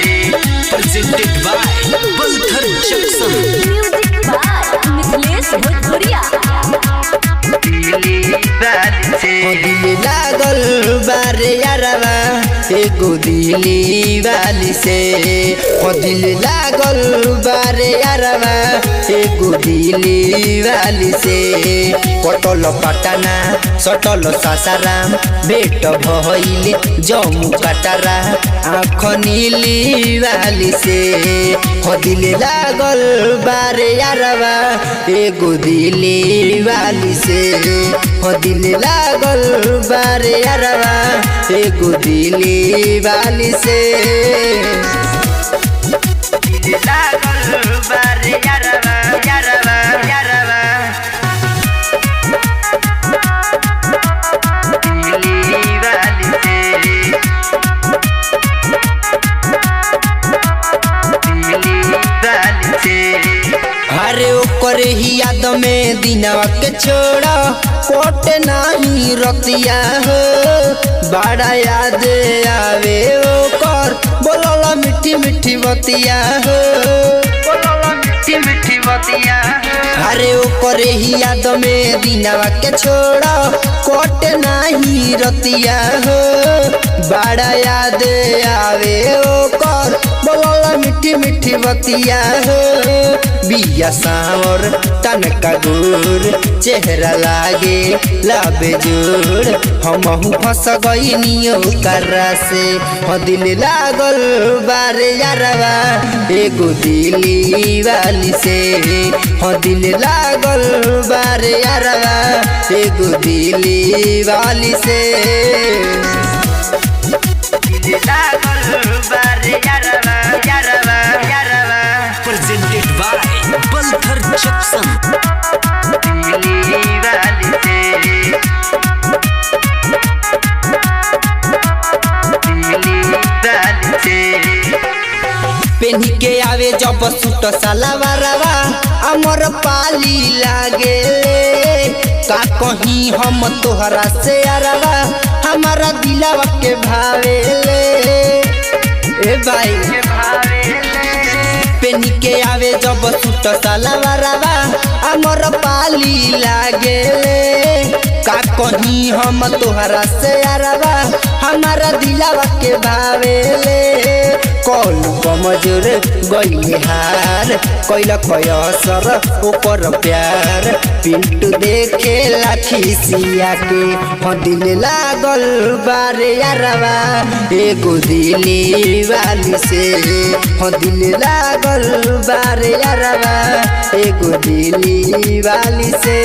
Presented by Balthar Jackson. Music by Mithilesh Bhojpuria. दिल लागल बारे यारवा एगो दिली वाली से दिल लागल बारे यारवा एगो दिली वाली से पटल पटना सटल सासाराम भेट भइल जम्मू कटरा आँख नीली वाली से दिल लागल बारे यारवा एगो दिली वाली से दिल लागल बारे यारवा एगो दिली वाली से दिल लागल बारे यारवा यारवा यारवा दिली वाली से दिली वाली से अरे ओकरे ही याद में दिनवा के छोड़ा कोट नहीं रतिया हो बड़ा याद आवे ओकर बोलला मिठी मिठी बतिया हो बोलला मिठी मिठी बतिया अरे ओकरे ही याद में दिनवा के छोड़ा कोट नहीं रतिया हो बड़ा याद आवे ओकर बोलला मिठी मिठी बतिया हो बिया सावर तनका गुर चेहरा लागे लाबे जोर हमहु फंस गइनियो कररा से दिल लागल बारे यारवा एगो दिली वाली से दिल लागल बारे यारवा एगो दिली वाली से दिल लागल बारे यारवा यारवा यारवा Presented by Balthar Jackson. दिली वाली से दिली वाली से पेन्ही के आवे जब सूट सलवारवा अमर पाली लागे का कहीं हम तोहरा से अरवा हमारा दिलवा के भावे ए भाई पेनी के आवे जब सूट सलवारवा अमर पाली लागे का कहीं हम तोहरा से अरवा हमारा दिलवा के भावेले कौन कमजोर गइले हार कैला कयसर ओकर प्यार पिंटू देखे लाखी सिया के दिल लागल बारे यारवा एगो दिली वाली से दिल लागल बारे यारवा एगो दिली वाली से।